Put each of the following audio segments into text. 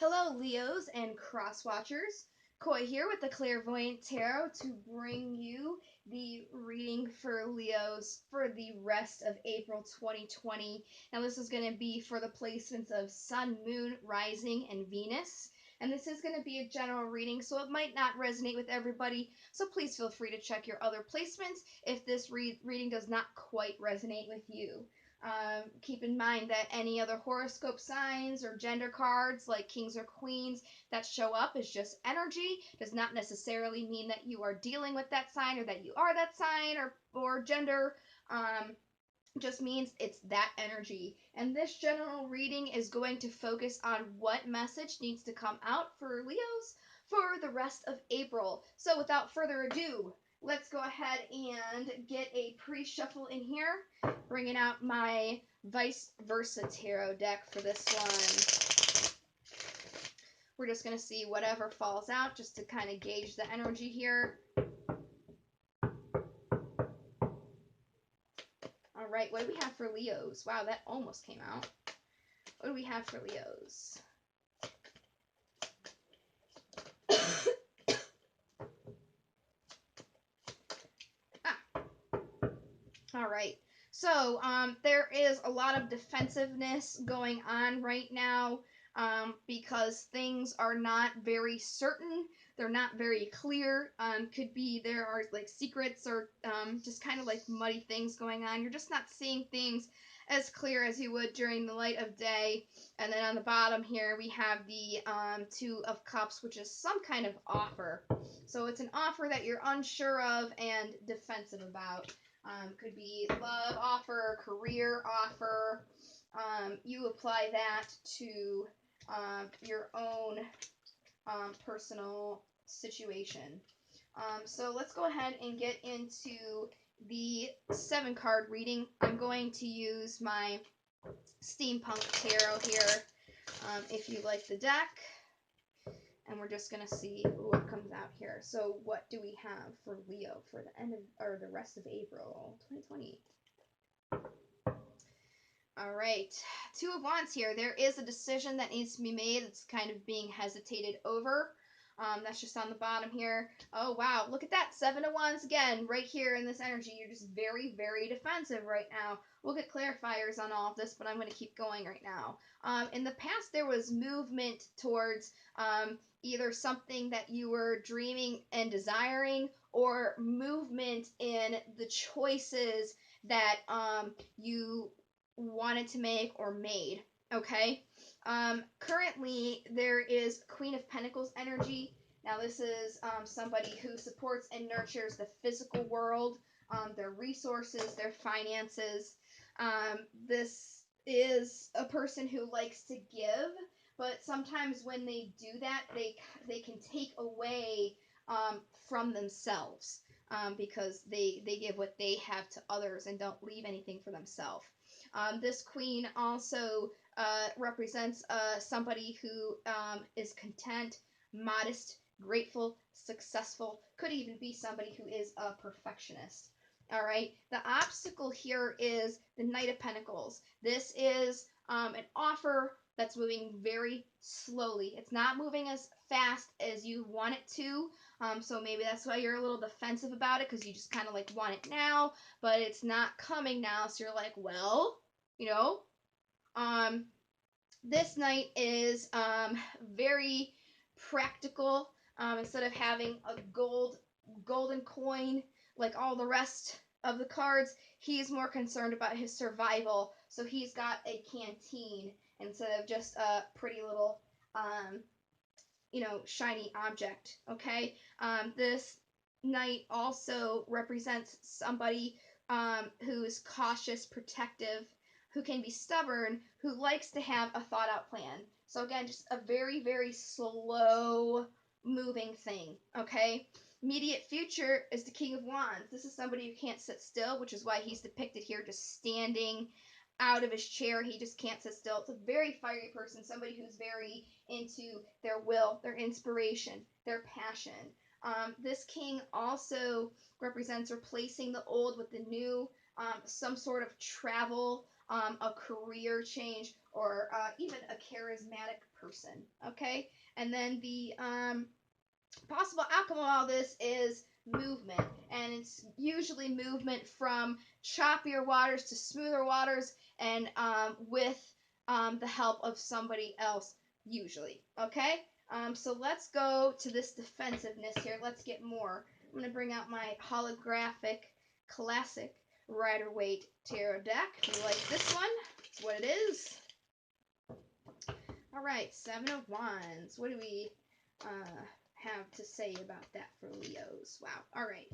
Hello, Leos and cross watchers. Koi here with the Clairvoyant Tarot to bring you the reading for Leos for the rest of April 2020. Now, this is going to be for the placements of Sun, Moon, Rising, and Venus. And this is going to be a general reading, so it might not resonate with everybody. So please feel free to check your other placements if this reading does not quite resonate with you. Keep in mind that any other horoscope signs or gender cards like kings or queens that show up is just energy. Does not necessarily mean that you are dealing with that sign or that you are that sign or gender. Just means it's that energy. And this general reading is going to focus on what message needs to come out for Leos for the rest of April. So without further ado, let's go ahead and get a pre-shuffle in here, bringing out my vice versa tarot deck for this one. We're just going to see whatever falls out just to kind of gauge the energy here. All right, what do we have for Leos? Wow, that almost came out. What do we have for Leos? All right. So there is a lot of defensiveness going on right now because things are not very certain. They're not very clear. Could be there are like secrets or just kind of like muddy things going on. You're just not seeing things as clear as you would during the light of day. And then on the bottom here, we have the Two of Cups, which is some kind of offer. So it's an offer that you're unsure of and defensive about. Could be love offer, career offer. You apply that to your own personal situation. So let's go ahead and get into the 7-card reading. I'm going to use my Steampunk Tarot here if you like the deck. And we're just going to see what comes out here. So what do we have for Leo for the end of, or the rest of April 2020? All right. Two of Wands here. There is a decision that needs to be made. It's kind of being hesitated over. That's just on the bottom here. Oh, wow. Look at that. 7 of Wands again, right here in this energy. You're just very, very defensive right now. We'll get clarifiers on all of this, but I'm going to keep going right now. In the past, there was movement towards either something that you were dreaming and desiring or movement in the choices that you wanted to make or made. Okay? Currently, there is Queen of Pentacles energy. Now, this is somebody who supports and nurtures the physical world, their resources, their finances. This is a person who likes to give, but sometimes when they do that, they can take away from themselves because they give what they have to others and don't leave anything for themselves. This queen also represents somebody who is content, modest, grateful, successful. Could even be somebody who is a perfectionist. All right. The obstacle here is the Knight of Pentacles. This is an offer that's moving very slowly. It's not moving as fast as you want it to. So maybe that's why you're a little defensive about it, because you just kind of like want it now, but it's not coming now. So you're like, well, you know, this knight is very practical. Instead of having a golden coin like all the rest of the cards, he's more concerned about his survival. So he's got a canteen instead of just a pretty little shiny object. Okay. This knight also represents somebody who is cautious, protective, who can be stubborn, who likes to have a thought out plan. So again, just a very, very slow moving thing. Okay. Immediate future is the King of Wands. This is somebody who can't sit still, which is why he's depicted here just standing out of his chair. He just can't sit still. It's a very fiery person, somebody who's very into their will, their inspiration, their passion. This king also represents replacing the old with the new, some sort of travel, a career change, or even a charismatic person, okay? And then the possible outcome of all this is movement, and it's usually movement from choppier waters to smoother waters, and with the help of somebody else, usually, okay? So let's go to this defensiveness here. Let's get more. I'm going to bring out my holographic classic Rider-Waite tarot deck. You like this one? That's what it is. All right, Seven of Wands. What do we have to say about that for Leos? Wow. All right.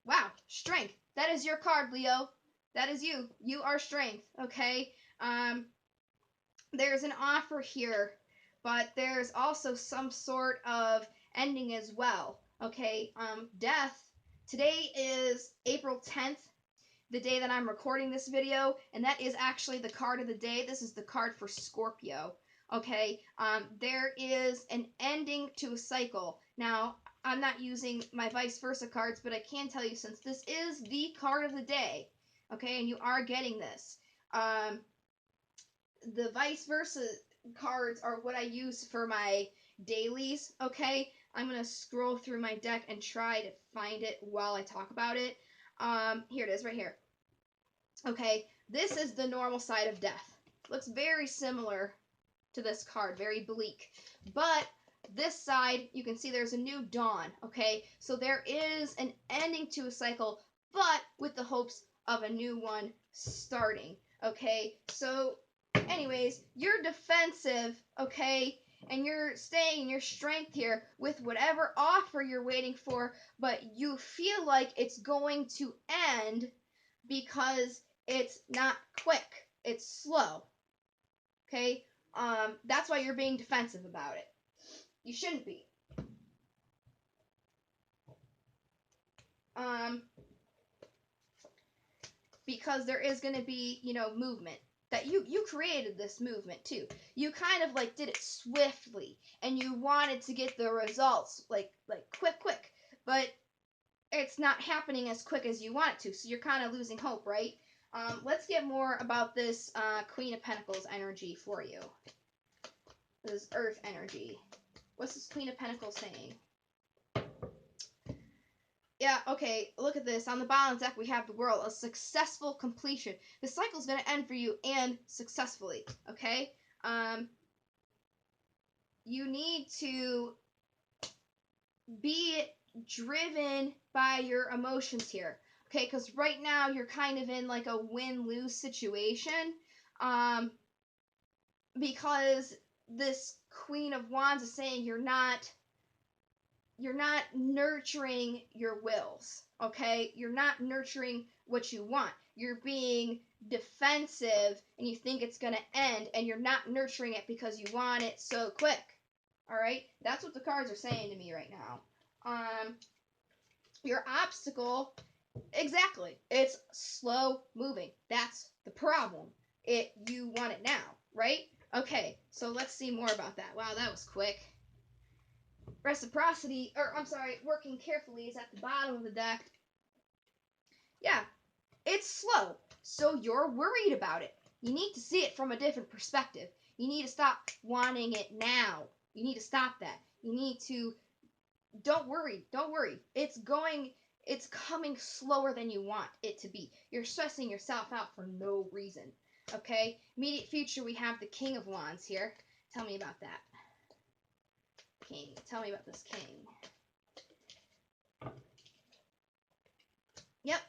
Wow. Strength. That is your card, Leo. That is you. You are strength. Okay. There's an offer here, but there's also some sort of ending as well. Okay. Death. Today is April 10th, the day that I'm recording this video, and that is actually the card of the day. This is the card for Scorpio. Okay, there is an ending to a cycle. Now, I'm not using my vice versa cards, but I can tell you, since this is the card of the day, okay, and you are getting this, the vice versa cards are what I use for my dailies, okay? I'm going to scroll through my deck and try to find it while I talk about it. Here it is, right here. Okay, this is the normal side of death. Looks very similar to this card, very bleak. But this side, you can see there's a new dawn, okay? So there is an ending to a cycle, but with the hopes of a new one starting, okay? So anyways, you're defensive, okay? And you're staying in your strength here with whatever offer you're waiting for, but you feel like it's going to end because it's not quick. It's slow. Okay? That's why you're being defensive about it. You shouldn't be. Because there is going to be, movement. That you created this movement too. You kind of like did it swiftly, and you wanted to get the results like quick. But it's not happening as quick as you want it to, so you're kind of losing hope, right? Let's get more about this Queen of Pentacles energy for you. This Earth energy. What's this Queen of Pentacles saying? Yeah, okay, look at this. On the bottom deck, we have the World, a successful completion. The cycle's going to end for you, and successfully, okay? You need to be driven by your emotions here, okay? Because right now, you're kind of in like a win-lose situation, because this Queen of Wands is saying you're not nurturing your wills, okay? You're not nurturing what you want. You're being defensive, and you think it's going to end, and you're not nurturing it because you want it so quick, all right? That's what the cards are saying to me right now. Your obstacle, exactly, it's slow moving. That's the problem. You want it now, right? Okay, so let's see more about that. Wow, that was quick. Reciprocity, or I'm sorry, working carefully is at the bottom of the deck. Yeah, it's slow, so you're worried about it. You need to see it from a different perspective. You need to stop wanting it now. You need to stop that. You need to, don't worry. It's coming slower than you want it to be. You're stressing yourself out for no reason, okay? Immediate future, we have the King of Wands here. Tell me about that. King. Tell me about this king. Yep.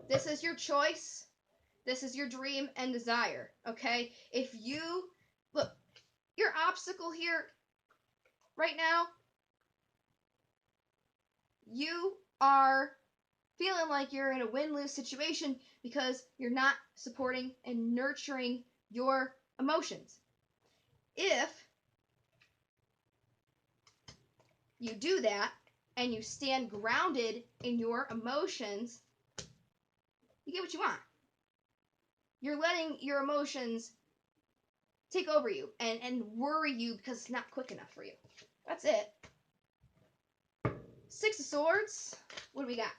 This is your choice. This is your dream and desire, okay? If you, look, your obstacle here right now, you are feeling like you're in a win-lose situation because you're not supporting and nurturing your emotions. If you do that and you stand grounded in your emotions, you get what you want. You're letting your emotions take over you and worry you because it's not quick enough for you. That's it. Six of Swords. What do we got?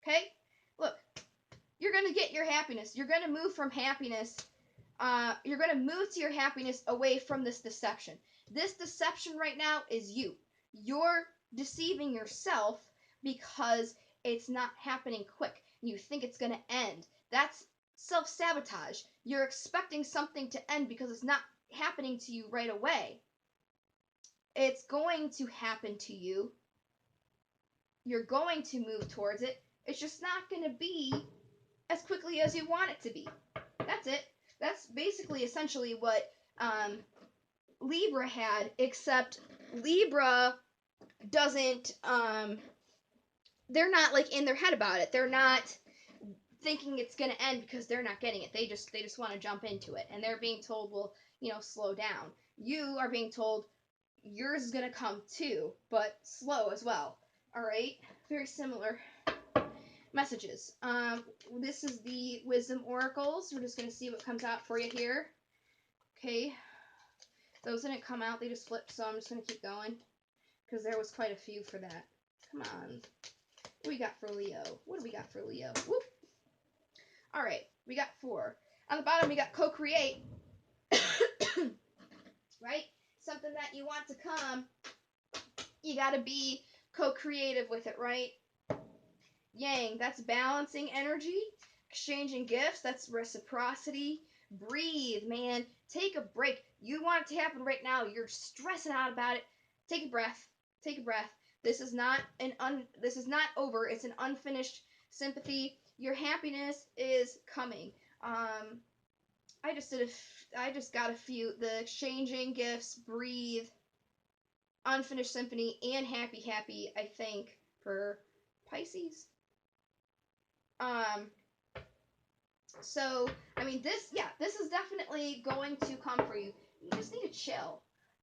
Okay, look. you're going to get your happiness. You're going to move from happiness. You're going to move to your happiness away from this deception. This deception right now is you. You're deceiving yourself because it's not happening quick. You think it's going to end. That's self-sabotage. You're expecting something to end because it's not happening to you right away. It's going to happen to you. You're going to move towards it. It's just not going to be as quickly as you want it to be. That's it. That's basically essentially what Libra had, except Libra doesn't, they're not like in their head about it. They're not thinking it's going to end because they're not getting it. They just want to jump into it. And they're being told, well, slow down. You are being told yours is going to come too, but slow as well. All right? Very similar messages. This is the Wisdom Oracles. We're just going to see what comes out for you here. Okay. Those didn't come out. They just flipped, so I'm just going to keep going because there was quite a few for that. Come on. What do we got for Leo? What do we got for Leo? Whoop. All right. We got 4. On the bottom, we got co-create. Right? Something that you want to come, you got to be co-creative with it, right? Yang, that's balancing energy. Exchanging gifts, that's reciprocity. Breathe, man. Take a break. You want it to happen right now. You're stressing out about it. Take a breath. Take a breath. This is not this is not over. It's an unfinished sympathy. Your happiness is coming. I just got a few. The exchanging gifts, breathe, unfinished symphony, and happy, I think, for Pisces. So, I mean, this is definitely going to come for you. You just need to chill.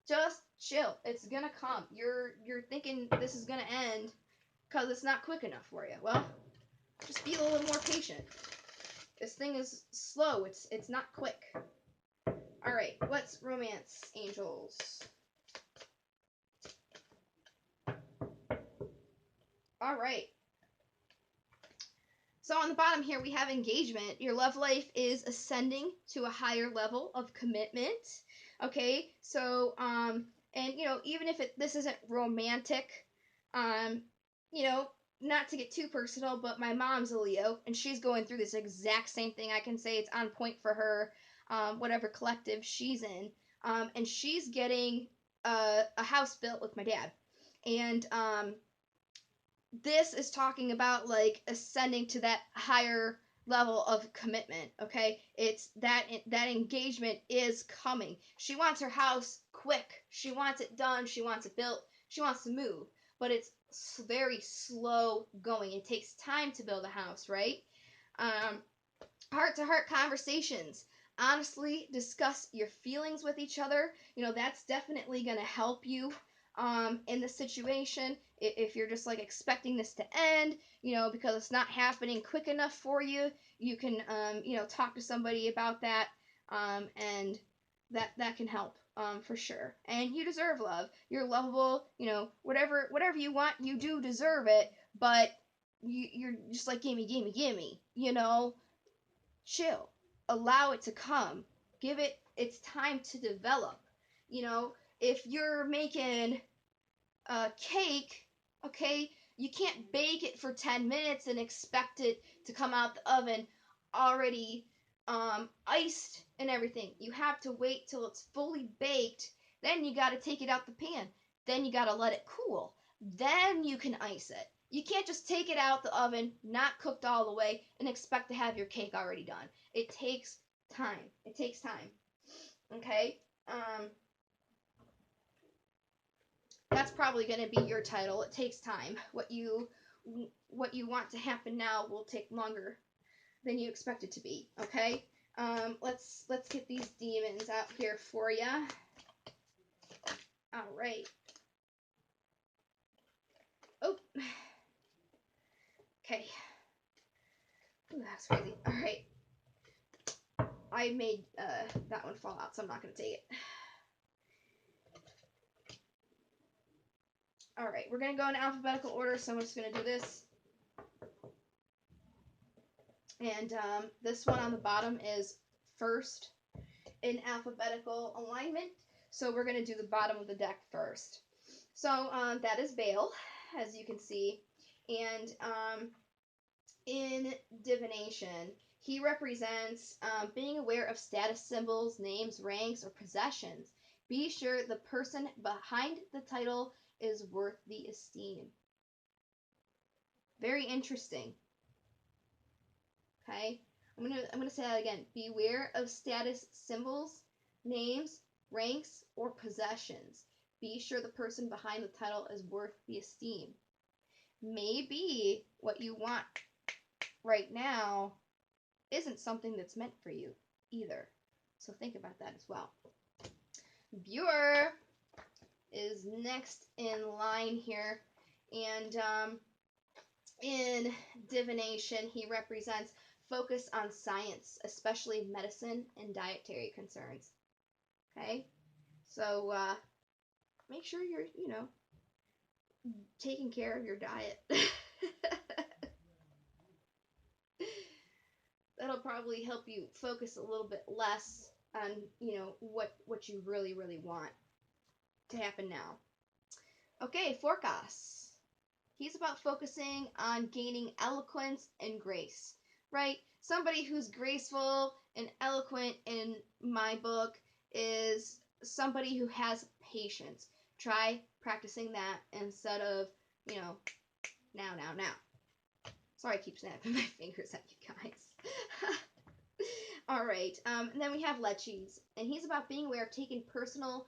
Just chill. It's gonna come. You're thinking this is gonna end because it's not quick enough for you. Well, just be a little more patient. This thing is slow. It's not quick. All right, what's romance, angels? All right. So on the bottom here, we have engagement. Your love life is ascending to a higher level of commitment. Okay, so, and, even if this isn't romantic, not to get too personal, but my mom's a Leo, and she's going through this exact same thing. I can say it's on point for her, whatever collective she's in. And she's getting a house built with my dad. And, this is talking about like ascending to that higher level of commitment. Okay, it's that engagement is coming. She wants her house quick. She wants it done. She wants it built. She wants to move, but it's very slow going. It takes time to build a house, right? Heart-to-heart conversations. Honestly discuss your feelings with each other. That's definitely going to help you in the situation. If you're just like expecting this to end, because it's not happening quick enough for you, you can, talk to somebody about that, and that can help, for sure. And you deserve love. You're lovable. Whatever you want, you do deserve it. But you're just like gimme. Chill. Allow it to come. Give it its time to develop. If you're making a cake, okay, you can't bake it for 10 minutes and expect it to come out the oven already iced and everything. You have to wait till it's fully baked. Then you got to take it out the pan. Then you got to let it cool. Then you can ice it. You can't just take it out the oven, not cooked all the way, and expect to have your cake already done. It takes time. It takes time. Okay? That's probably going to be your title. It takes time. What you want to happen now will take longer than you expect it to be. Okay? Let's get these demons out here for you. All right. Oh. Okay. Ooh, that's crazy. All right. I made that one fall out, so I'm not going to take it. All right, we're going to go in alphabetical order, so I'm just going to do this. And this one on the bottom is first in alphabetical alignment. So we're going to do the bottom of the deck first. So that is Baal, as you can see. And in divination, he represents being aware of status symbols, names, ranks, or possessions. Be sure the person behind the title is worth the esteem. Very interesting. Okay, I'm gonna say that again. Beware of status symbols, names, ranks, or possessions. Be sure the person behind the title is worth the esteem. Maybe what you want right now isn't something that's meant for you either. So think about that as well. Buer is next in line here, and in divination, he represents focus on science, especially medicine and dietary concerns. Okay, so make sure you're, taking care of your diet. That'll probably help you focus a little bit less on, what you really, really want to happen now. Okay, Forecast. He's about focusing on gaining eloquence and grace, right? Somebody who's graceful and eloquent in my book is somebody who has patience. Try practicing that instead of, now. Sorry, I keep snapping my fingers at you guys. All right, and then we have Leches, and he's about being aware of taking personal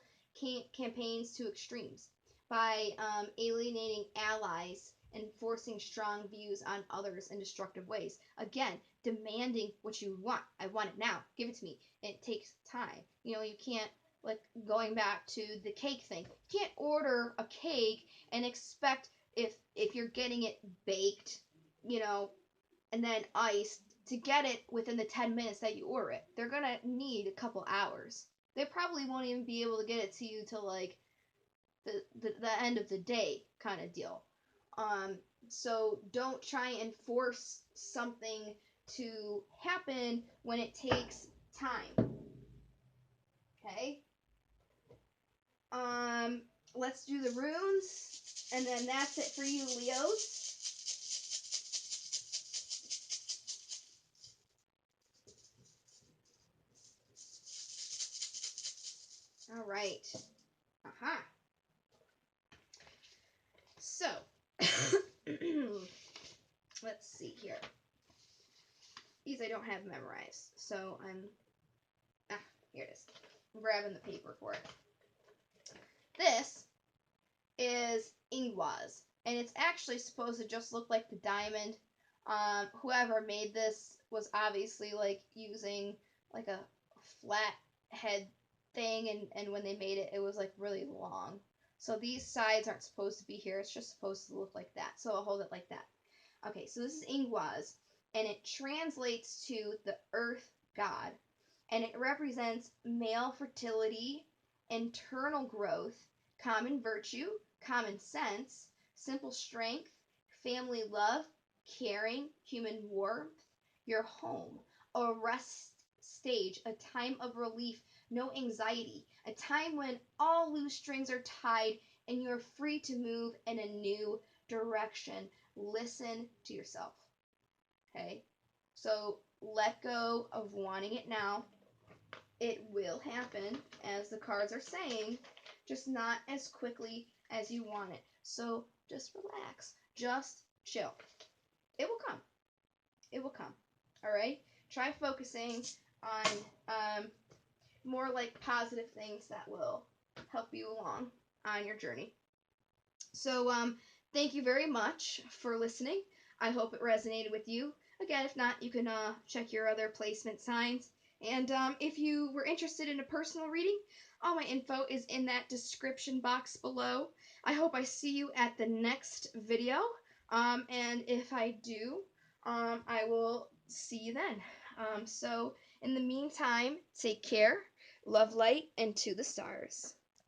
campaigns to extremes by alienating allies and forcing strong views on others in destructive ways. Again, demanding what you want. I want it now. Give it to me. It takes time. You can't, like, going back to the cake thing. You can't order a cake and expect if you're getting it baked, and then iced, to get it within the 10 minutes that you order it. They're going to need a couple hours. They probably won't even be able to get it to you till, like, the end of the day kind of deal. So don't try and force something to happen when it takes time. Okay? Let's do the runes, and then that's it for you, Leos. All right. Aha. So, let's see here. These I don't have memorized, so here it is. I'm grabbing the paper for it. This is Ingwaz, and it's actually supposed to just look like the diamond. Whoever made this was obviously, like, using, like, a flat head thing, and when they made it, it was, like, really long. So these sides aren't supposed to be here. It's just supposed to look like that. So I'll hold it like that. Okay, so this is Ingwaz, and it translates to the earth god, and it represents male fertility, internal growth, common virtue, common sense, simple strength, family love, caring, human warmth, your home, a rest stage, a time of relief, no anxiety, a time when all loose strings are tied and you're free to move in a new direction. Listen to yourself. Okay? So let go of wanting it now. It will happen, as the cards are saying, just not as quickly as you want it. So just relax. Just chill. It will come. It will come. All right? Try focusing on more, like, positive things that will help you along on your journey. So thank you very much for listening. I hope it resonated with you. Again, if not, you can check your other placement signs. And if you were interested in a personal reading, all my info is in that description box below. I hope I see you at the next video. And if I do, I will see you then. So in the meantime, take care, love, light, and to the stars.